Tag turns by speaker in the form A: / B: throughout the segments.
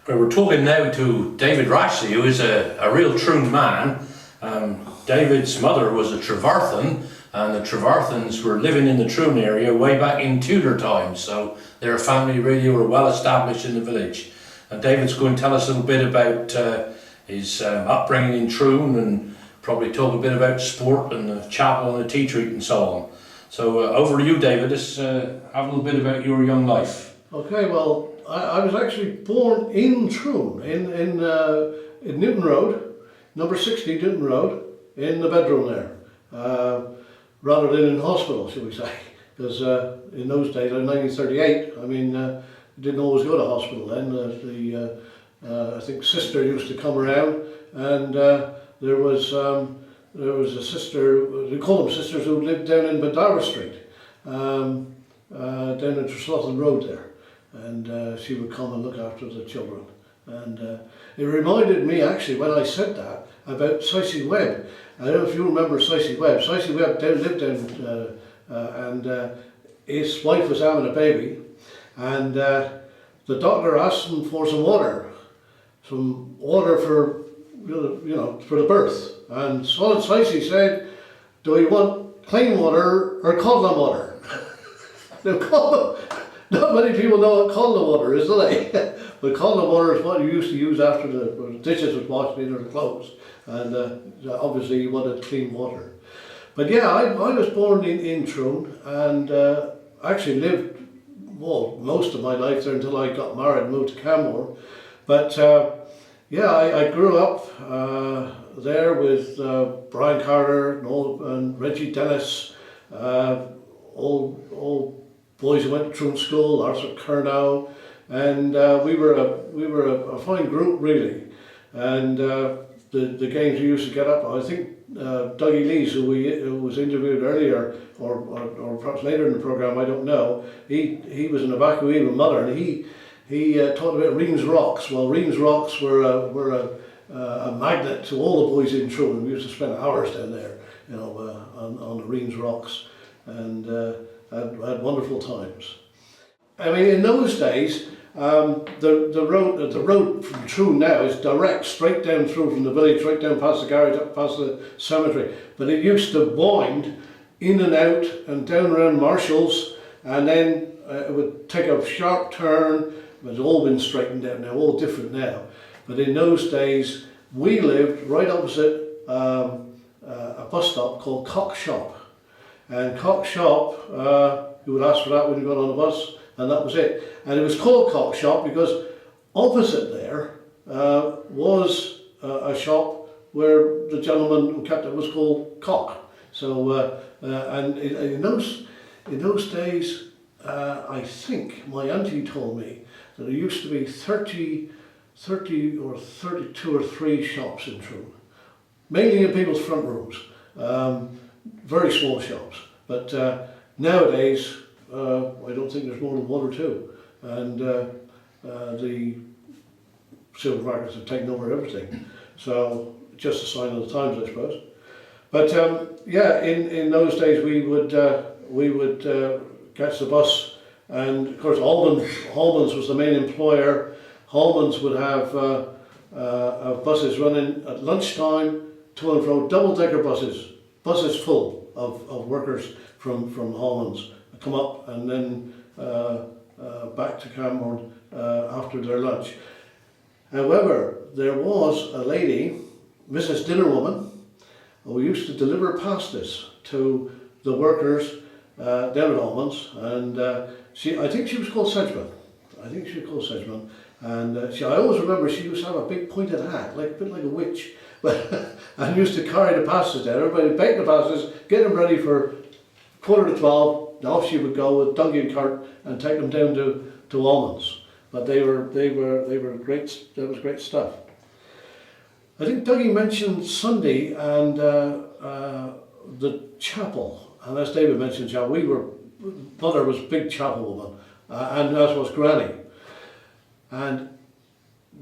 A: Well, we're talking now to David Rashliegh, who is a real Troon man. David's mother was a Trevarthen, and the Trevarthens were living in the Troon area way back in Tudor times, so their family really were well established in the village. And David's going to tell us a little bit about his upbringing in Troon, and probably talk a bit about sport and the chapel and the tea treat and so on. So over to you, David. Let's have a little bit about your young life.
B: Okay, well, I was actually born in Troon, in Newton Road, number 60 Newton Road, in the bedroom there, rather than in hospital, shall we say, because in those days, in 1938, I mean, didn't always go to hospital then. I think sister used to come around, and there was a sister, we call them sisters, who lived down in Badara Street, down in Rashliegh Road there. And she would come and look after the children. And it reminded me, actually, when I said that, about Cicey Webb. I don't know if you remember Cicey Webb. Cicey Webb lived down, and his wife was having a baby, and the doctor asked him for some water for, for the birth. And Solid Cicey said, "Do you want clean water or codlin water?" Now, not many people know what codlin water is, do they? But codlin water is what you used to use after the dishes was washed in or the clothes. And obviously you wanted clean water. But yeah, I was born in Troon, and actually lived, well, most of my life there until I got married and moved to Canmore. But yeah, I grew up there with Brian Carter and Reggie Dennis, all boys who went to Troon School, Arthur Curnow, and we were a fine group really. And the games we used to get up, I think Dougie Lees, who was interviewed earlier, or perhaps later in the program, I don't know. He was an evacuee with mother, and he talked about Reams Rocks. Well, Reams Rocks were a magnet to all the boys in Troon. We used to spend hours down there, on the Reams Rocks, and had wonderful times. I mean, in those days, the road from Troon now is direct, straight down through from the village, right down past the garage, up past the cemetery. But it used to wind in and out and down around Marshall's, and then it would take a sharp turn. It's all been straightened out now, all different now. But in those days, we lived right opposite a bus stop called Cock Shop. And Cock Shop, you would ask for that when you got on the bus, and that was it. And it was called Cock Shop because opposite there was a shop where the gentleman who kept it was called Cock. So, and in those days, I think my auntie told me that there used to be 30 or 32 or 3 shops in Troon, mainly in people's front rooms. Very small shops, but nowadays I don't think there's more than 1 or 2, and the supermarkets have taken over everything. So just a sign of the times, I suppose. But yeah, in those days we would catch the bus, and of course Holman's was the main employer. Holman's would have buses running at lunchtime to and fro, double-decker buses full of workers from Holman's come up and then back to Canmore after their lunch. However, there was a lady, Mrs. Dinnerwoman, who used to deliver pasties to the workers down at Holman's, and I think she was called Sedgman. And I always remember she used to have a big pointed hat, a bit like a witch, and used to carry the pasties down. Everybody would bake the pasties, get them ready for 11:45, and off she would go with donkey and cart and take them down to Almonds. But they were great. That was great stuff. I think Dougie mentioned Sunday and the chapel, and as David mentioned, mother was a big chapel woman, and as was Granny. And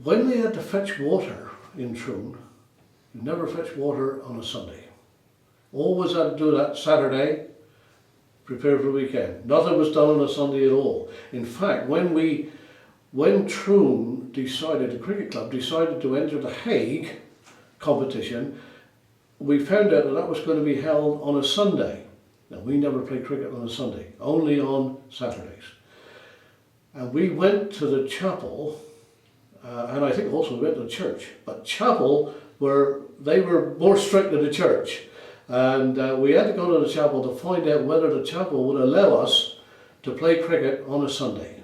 B: when they had to fetch water in Troon, you never fetch water on a Sunday. Always had to do that Saturday, prepare for the weekend. Nothing was done on a Sunday at all. In fact, when we when Troon decided, the cricket club decided to enter the Hague competition, we found out that that was going to be held on a Sunday. Now, we never played cricket on a Sunday, only on Saturdays. And we went to the chapel, and I think also we went to the church, but chapel they were more strict than the church. And we had to go to the chapel to find out whether the chapel would allow us to play cricket on a Sunday.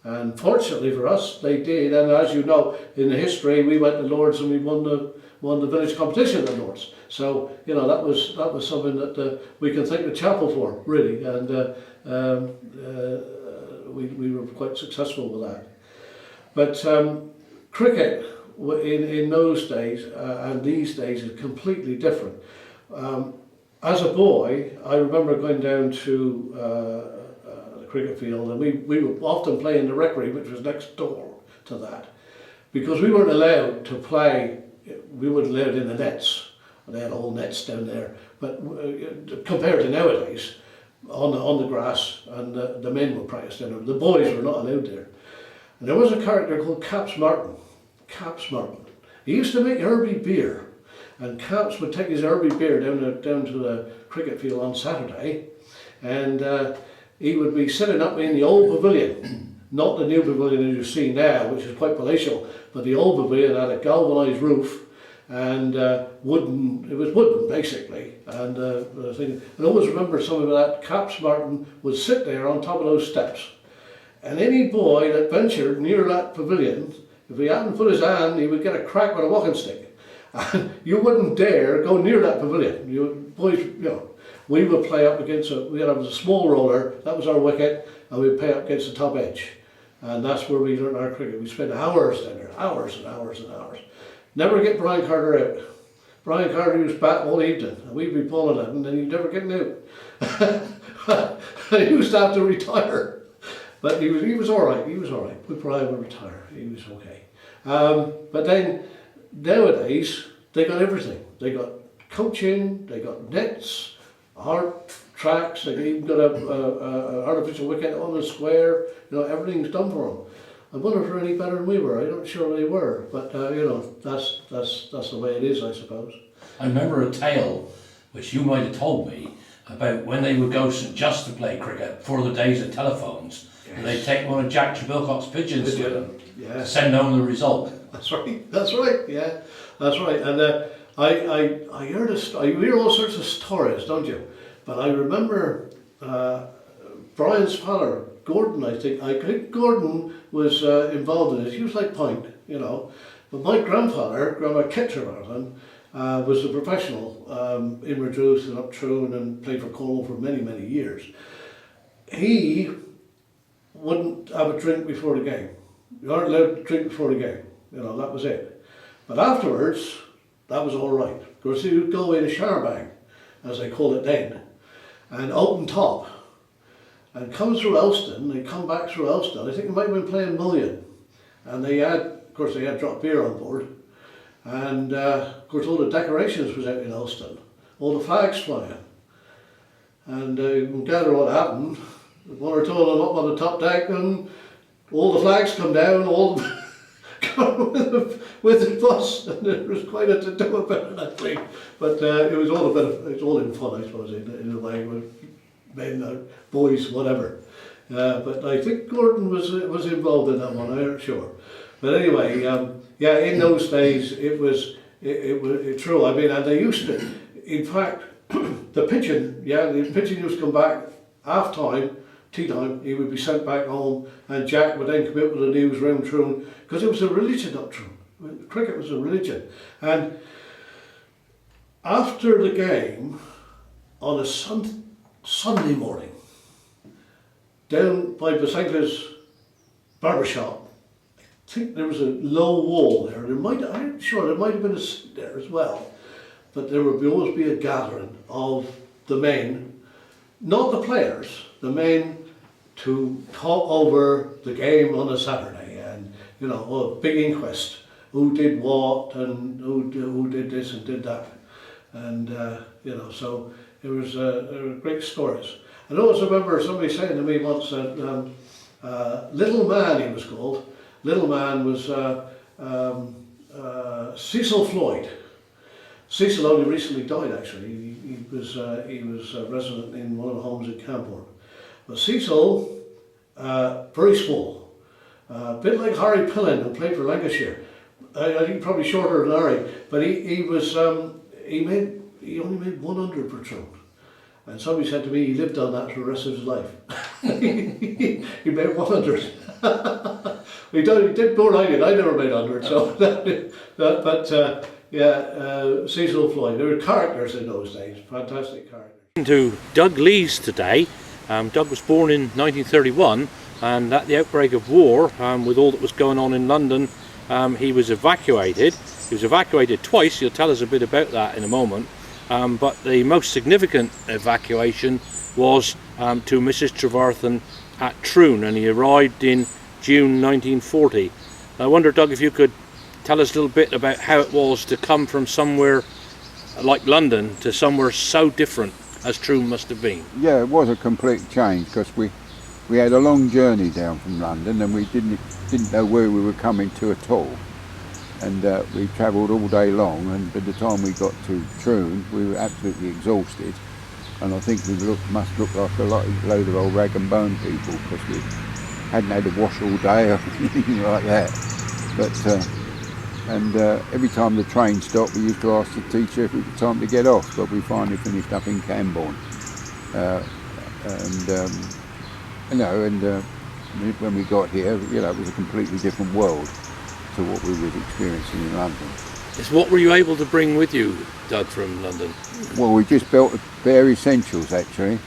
B: And fortunately for us, they did. And as you know, in the history, we went to Lords and we won the village competition at Lords. So you know that was something that we can thank the chapel for, really. And we were quite successful with that. But cricket in those days and these days is completely different. As a boy, I remember going down to the cricket field, and we would often play in the rectory, which was next door to that, because we weren't allowed to play. We weren't allowed in the nets. They had all nets down there, but compared to nowadays, on the grass, and the men were practiced down there. The boys were not allowed there. And there was a character called Caps Martin. Caps Martin. He used to make herby beer. And Caps would take his herby beer down to the cricket field on Saturday, and he would be sitting up in the old pavilion, not the new pavilion as you see now, which is quite palatial, but the old pavilion had a galvanised roof and wooden. It was wooden basically, and I always remember some of that. Caps Martin would sit there on top of those steps, and any boy that ventured near that pavilion, if he hadn't put his hand, he would get a crack with a walking stick. And you wouldn't dare go near that pavilion. You boys, we would play up against we had a small roller, that was our wicket, and we'd play up against the top edge. And that's where we learned our cricket. We spent hours down there, hours and hours and hours. Never get Brian Carter out. Brian Carter used bat all evening, and we'd be pulling it, and then he'd never get out. And he used to have to retire. But he was all right, We Brian would retire, he was okay. But then, nowadays, they got everything. They got coaching, they got nets, hard tracks, they even got a artificial wicket on the square. Everything's done for them. I wonder if they're any better than we were. I'm not sure they were, but that's the way it is, I suppose.
A: I remember a tale, which you might have told me, about when they would go just to play cricket before the days of telephones. Yes. And they'd take one of Jack Chabilcock's pigeons with them to send home the result.
B: That's right, yeah, that's right. And I heard you hear all sorts of stories, don't you? But I remember Brian's father, Gordon, I think Gordon was involved in it. He was like Point, But my grandfather, Grandma Kit Trevarthen, was a professional in Reduce and up Troon and played for Cornwall for many, many years. He wouldn't have a drink before the game. You aren't allowed to drink before the game. That was it. But afterwards, that was all right. Of course, he would go in a shower bag, as they call it then, and open top, and come through Elston. They come back through Elston. I think they might have been playing Mullion, and they had dropped beer on board, and of course all the decorations was out in Elston, all the flags flying, and you can gather what happened. One or two of them up on the top deck, and all the flags come down, with the bus, and there was quite a to-do about it, I think. But it was all in fun, I suppose, in a way, with men, boys, whatever. But I think Gordon was involved in that one, I'm not sure. But anyway, in those days it was true. I mean, and they used to, in fact, the pigeon used to come back half time. Tea time, he would be sent back home, and Jack would then come out with the news round Troon, because it was a religion up Troon. Cricket was a religion. And after the game, on a Sunday morning, down by Basenka's barber shop, I think there was a low wall there. I'm not sure, there might have been a seat there as well. But there would always be a gathering of the men, not the players, the men, to talk over the game on a Saturday, and a big inquest, who did what and who did this and did that, and so it was great stories. And I always remember somebody saying to me once that Little Man he was called. Little Man was Cecil Floyd. Cecil only recently died actually. He was a resident in one of the homes in Camborne. But Cecil, very small, a bit like Harry Pillen who played for Lancashire. I think probably shorter than Harry, but he only made 100 per tune. And somebody said to me he lived on that for the rest of his life. He made 100. he did more like it. I never made 100. So Cecil Floyd. They were characters in those days. Fantastic characters.
A: To Doug Lees today. Doug was born in 1931, and at the outbreak of war, with all that was going on in London, he was evacuated. He was evacuated twice. He'll tell us a bit about that in a moment. But the most significant evacuation was to Mrs. Trevarthen at Troon, and he arrived in June 1940. I wonder, Doug, if you could tell us a little bit about how it was to come from somewhere like London to somewhere so different as Troon must have been.
C: Yeah, it was a complete change because we had a long journey down from London and we didn't know where we were coming to at all. And we travelled all day long, and by the time we got to Troon we were absolutely exhausted, and I think we must look like a load of old rag and bone people because we hadn't had a wash all day or anything like that. But every time the train stopped we used to ask the teacher if it was time to get off, but we finally finished up in Camborne. When we got here, it was a completely different world to what we were experiencing in London.
A: Yes, what were you able to bring with you, Doug, from London?
C: Well, we just built bare essentials actually.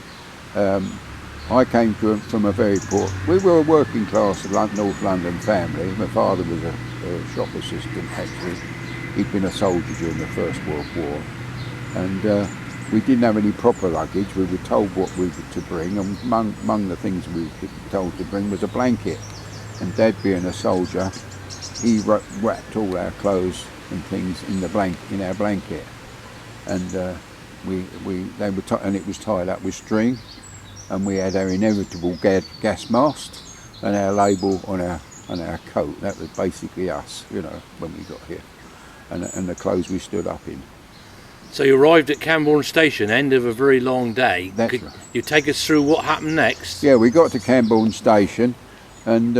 C: I came from a very poor, we were a working class North London family. My father was a shop assistant actually. He'd been a soldier during the First World War, and we didn't have any proper luggage. We were told what we were to bring, and among the things we were told to bring was a blanket. And Dad, being a soldier, he wrapped all our clothes and things in our blanket, and and it was tied up with string, and we had our inevitable gas mask and our label on our coat. That was basically us, when we got here, and the clothes we stood up in.
A: So you arrived at Camborne Station, end of a very long day.
C: That's right.
A: You take us through what happened next?
C: Yeah, we got to Camborne Station, and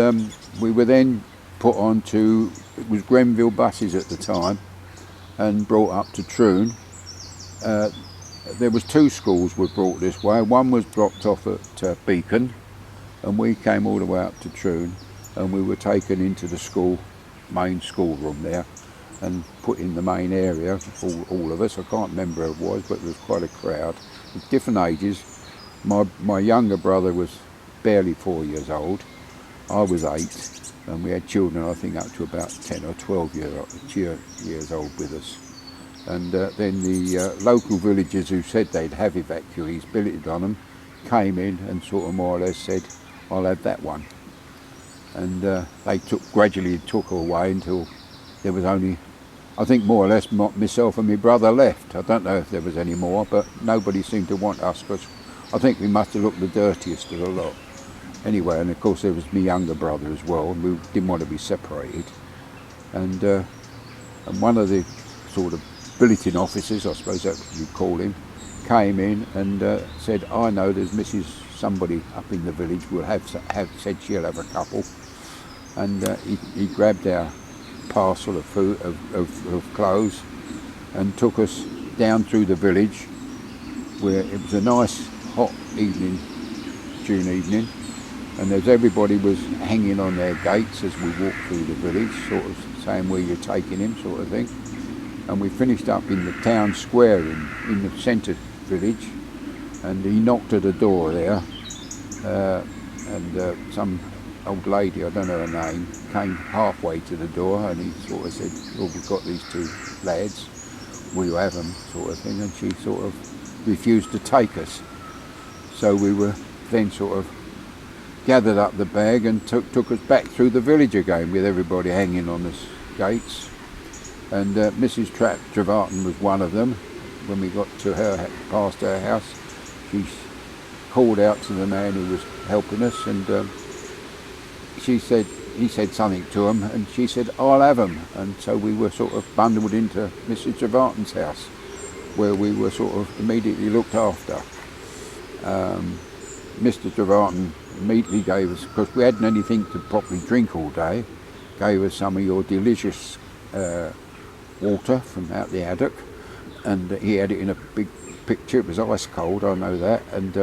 C: we were then put on to, it was Grenville buses at the time, and brought up to Troon. There was two schools were brought this way. One was dropped off at Beacon, and we came all the way up to Troon, and we were taken into the main schoolroom there, and put in the main area, all of us. I can't remember who it was, but there was quite a crowd with different ages. My younger brother was barely 4 years old. I was 8. And we had children, I think, up to about 10 or 12 years old with us. And then the local villagers who said they'd have evacuees billeted on them came in and sort of more or less said, I'll have that one. And they gradually took her away until there was only, I think more or less myself and my brother left. I don't know if there was any more, but nobody seemed to want us because I think we must have looked the dirtiest of the lot. Anyway, and of course there was my younger brother as well, and we didn't want to be separated. And one of the sort of billeting officers, I suppose that's what you'd call him, came in and said, I know there's Mrs. somebody up in the village will said she'll have a couple. And he grabbed our parcel of food, of clothes, and took us down through the village, where it was a nice hot evening, June evening, and as everybody was hanging on their gates as we walked through the village, sort of saying where you're taking him, sort of thing. And we finished up in the town square in the centre village, and he knocked at a door there, and some old lady, I don't know her name, came halfway to the door, and he sort of said, well, we've got these two lads, will you have them, sort of thing, and she sort of refused to take us. So we were then sort of gathered up the bag and took us back through the village again with everybody hanging on the gates. And Mrs. Trevarthen was one of them. When we got to past her house, she called out to the man who was helping us, and he said something to him, and she said, "I'll have him." And so we were sort of bundled into Mrs. Trevarton's house, where we were sort of immediately looked after. Mr. Trevarton immediately gave us, because we hadn't anything to properly drink all day, gave us some of your delicious water from out the attic, and he had it in a big picture. It was ice cold, I know that. And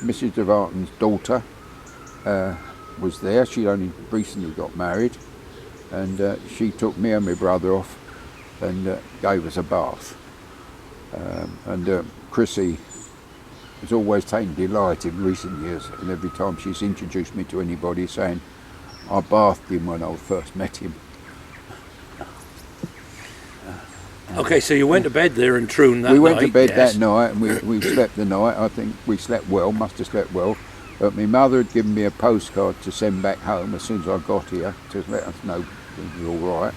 C: Mrs. Trevarton's daughter was there. She'd only recently got married, and she took me and my brother off and gave us a bath. And Chrissy has always taken delight in recent years, and every time she's introduced me to anybody, saying, "I bathed him when I first met him."
A: Okay, so you went to bed there in Troon that night?
C: We went to bed
A: yes.
C: that night, and we slept the night. I think we slept well, must have slept well. But my mother had given me a postcard to send back home as soon as I got here, to let us know it was all right.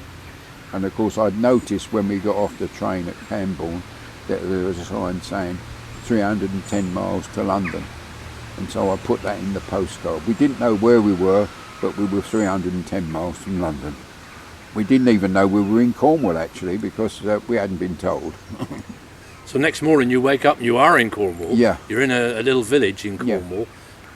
C: And of course I'd noticed when we got off the train at Camborne that there was a sign saying 310 miles to London. And so I put that in the postcard. We didn't know where we were, but we were 310 miles from London. We didn't even know we were in Cornwall, actually, because we hadn't been told.
A: So next morning you wake up and you are in Cornwall.
C: Yeah.
A: You're in a little village in
C: Yeah.
A: Cornwall.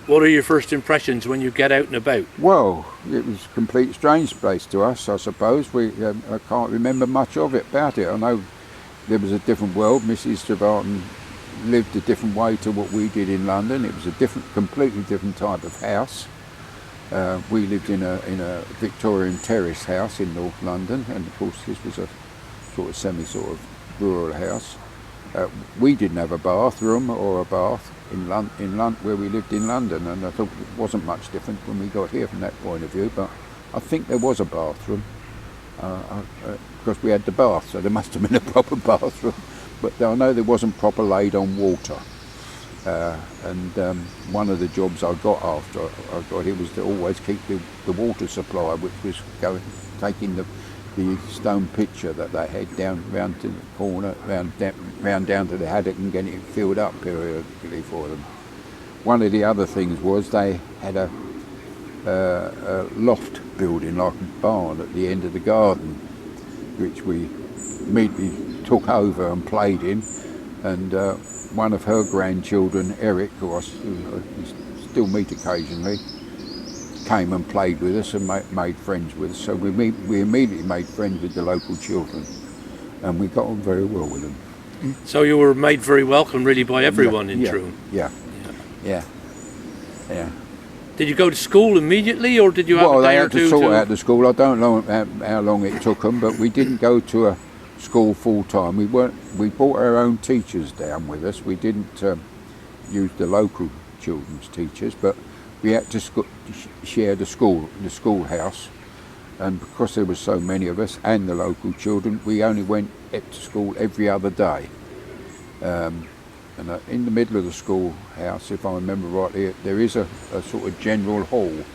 A: What are your first impressions when you get out and about?
C: Well, it was a complete strange place to us, I suppose. I can't remember much of it about it. I know there was a different world. Mrs. Trevarton lived a different way to what we did in London. It was a completely different type of house. We lived in a Victorian terrace house in North London, and of course this was a sort of rural house. We didn't have a bathroom or a bath in London where we lived in London, and I thought it wasn't much different when we got here from that point of view. But I think there was a bathroom because we had the bath, so there must have been a proper bathroom. But I know there wasn't proper laid on water. And one of the jobs I got after I got here was to always keep the water supply, which was taking the stone pitcher that they had down round to the corner, round down to the haddock, and getting it filled up periodically for them. One of the other things was they had a loft building, like a barn, at the end of the garden, which we immediately took over and played in. And one of her grandchildren, Eric, who I still meet occasionally, came and played with us and made friends with us. So we immediately made friends with the local children, and we got on very well with them.
A: So you were made very welcome really by everyone in Troon?
C: Yeah.
A: Did you go to school immediately, or did you have a day or two?
C: Well, they had to sort out the school. I don't know how long it took them, but we didn't go to a school full time. We brought our own teachers down with us. We didn't use the local children's teachers, but we had to share the schoolhouse, and because there were so many of us and the local children, we only went to school every other day. And in the middle of the schoolhouse, if I remember rightly, there is a sort of general hall,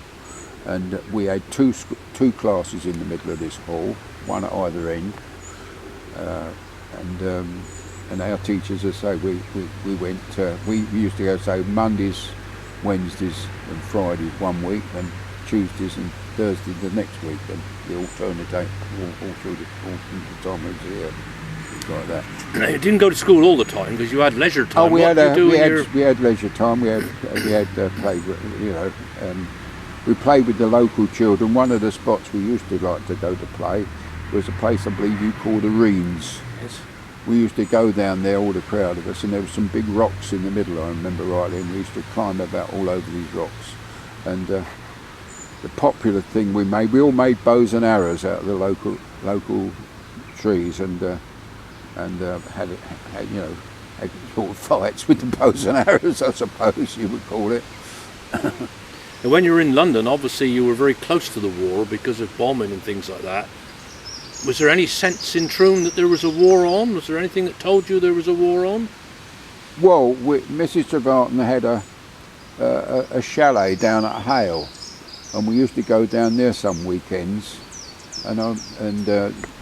C: and we had two classes in the middle of this hall, one at either end. And our teachers, as I say, we used to go, say, Mondays, Wednesdays and Fridays one week, and Tuesdays and Thursdays the next week, and the alternate all through the time we was here, like that.
A: Now, you didn't go to school all the time because you had leisure time.
C: Oh, we had
A: leisure
C: time. We had played, we played with the local children. One of the spots we used to like to go to play was a place I believe you called Arenes.
A: Yes.
C: We used to go down there, all the crowd of us, and there were some big rocks in the middle, I remember rightly, and we used to climb about all over these rocks. And the popular thing we all made bows and arrows out of the local trees, and had sort of fights with the bows and arrows, I suppose you would call it.
A: And when you were in London, obviously you were very close to the war because of bombing and things like that. Was there any sense in Troon that there was a war on? Was there anything that told you there was a war on?
C: Well, Mrs. Trevarton had a chalet down at Hale, and we used to go down there some weekends, and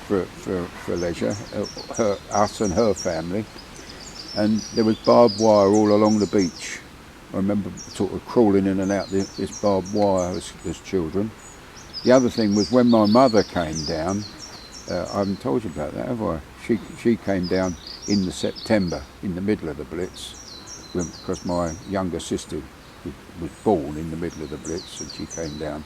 C: for leisure, us and her family. And there was barbed wire all along the beach. I remember sort of crawling in and out this barbed wire as children. The other thing was when my mother came down, I haven't told you about that, have I? She came down in the September, in the middle of the Blitz, because my younger sister was born in the middle of the Blitz, and she came down.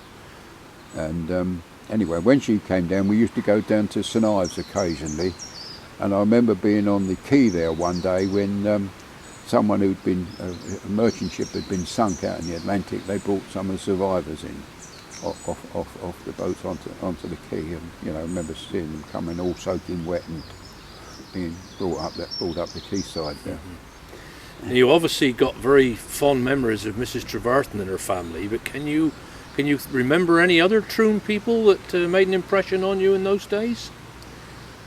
C: And anyway, when she came down, we used to go down to St Ives occasionally, and I remember being on the quay there one day when someone who'd been, a merchant ship had been sunk out in the Atlantic. They brought some of the survivors in, off the boats onto the quay, and I remember seeing them coming all soaking wet and being brought up the quayside there.
A: Mm-hmm. And you obviously got very fond memories of Mrs. Trevarthen and her family, but can you remember any other Troon people that made an impression on you in those days?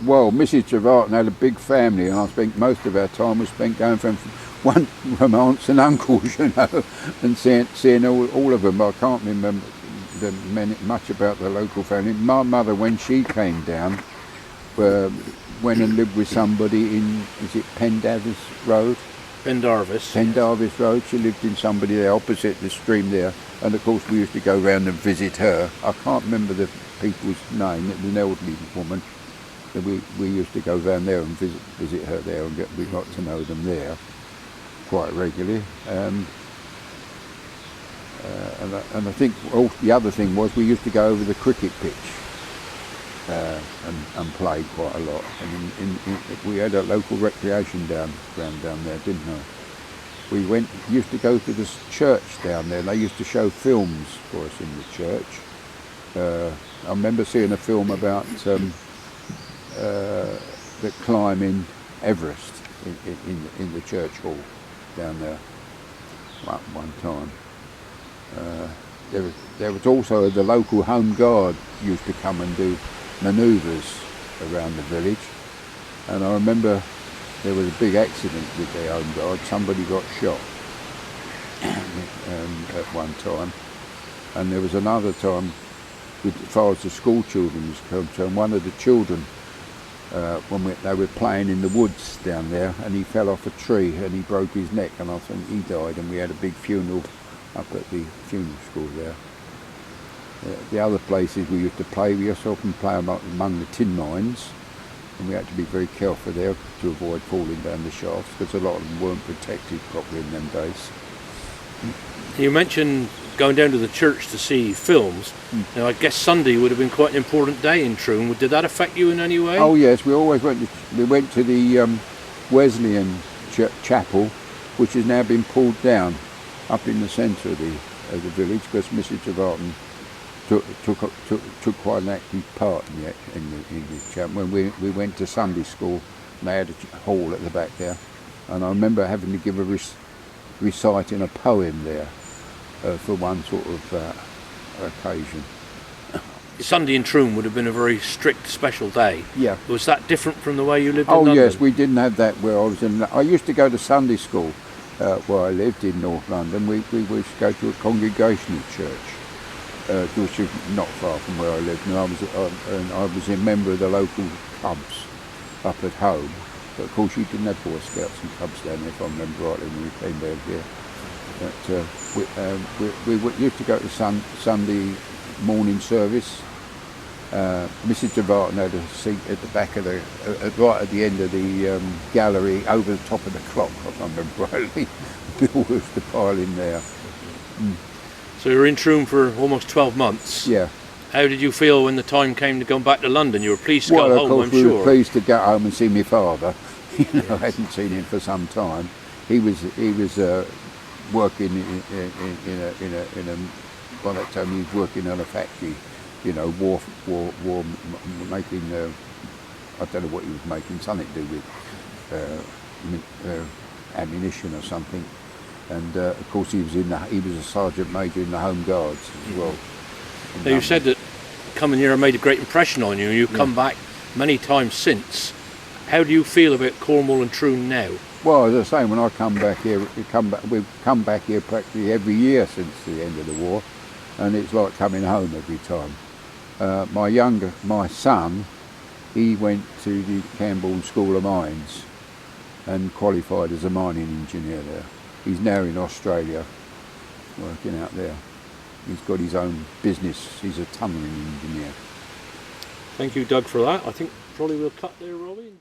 C: Well, Mrs. Trevarthen had a big family, and I think most of our time was spent going from aunts and uncles, and seeing all of them. I can't remember much about the local family. My mother, when she came down, went and lived with somebody in, is it Pendarvis Road? Pendarvis Road. She lived in somebody there opposite the stream there, and of course we used to go round and visit her. I can't remember the people's name. It was an elderly woman. We used to go down there and visit her there, and we got to know them there quite regularly. And I think the other thing was we used to go over the cricket pitch and play quite a lot. And we had a local recreation ground down there, didn't we? We used to go to this church down there. They used to show films for us in the church. I remember seeing a film about the climbing Everest in the church hall down there one time. There was also the local home guard used to come and do manoeuvres around the village, and I remember there was a big accident with their home guard. Somebody got shot at one time, and there was another time as far as the school children was concerned. One of the children, when they were playing in the woods down there, and he fell off a tree and he broke his neck, and I think he died, and we had a big funeral up at the funeral school there. The other places we used to play, we used to often play among the tin mines, and we had to be very careful there to avoid falling down the shafts, because a lot of them weren't protected properly in them days.
A: You mentioned going down to the church to see films. Now I guess Sunday would have been quite an important day in Troon. Did that affect you in any way?
C: Oh yes, we always went to the Wesleyan chapel, which has now been pulled down up in the centre of the village, because Mrs. Trevarthen took quite an active part in the chapel. When we went to Sunday school, and they had a hall at the back there, and I remember having to give reciting a poem there for one sort of occasion.
A: Sunday in Troon would have been a very strict, special day.
C: Yeah. Was
A: that different from the way you lived in London?
C: Oh yes, we didn't have that where I was in. I used to go to Sunday school where I lived in North London. We used to go to a congregational church, which is not far from where I lived. And I was a member of the local clubs up at home. But of course, you didn't have Boy Scouts and Cubs down there, if I remember rightly, when we came down here. But we used to go to Sunday morning service. Mrs. Trevarthen had a seat at the back of right at the end of the gallery, over the top of the clock, if I remember rightly. We all used to pile in there.
A: So you were in Troon for almost 12 months.
C: Yeah.
A: How did you feel when the time came to go back to London? You were pleased to go home, I'm sure.
C: Well, of course, we were pleased to get home and see my father. I hadn't seen him for some time. He was working in a. By that time, he was working on a factory. War making. I don't know what he was making. Something to do with ammunition or something. And of course, he was a sergeant major in the Home Guards as well.
A: Now you said that coming here made a great impression on you. You've come back many times since. How do you feel about Cornwall and Troon now?
C: Well, as I say, when I come back here, we've come back here practically every year since the end of the war, and it's like coming home every time. My son, he went to the Camborne School of Mines and qualified as a mining engineer there. He's now in Australia, working out there. He's got his own business. He's a tunnelling engineer.
D: Thank you, Doug, for that. I think probably we'll cut there, Robbie.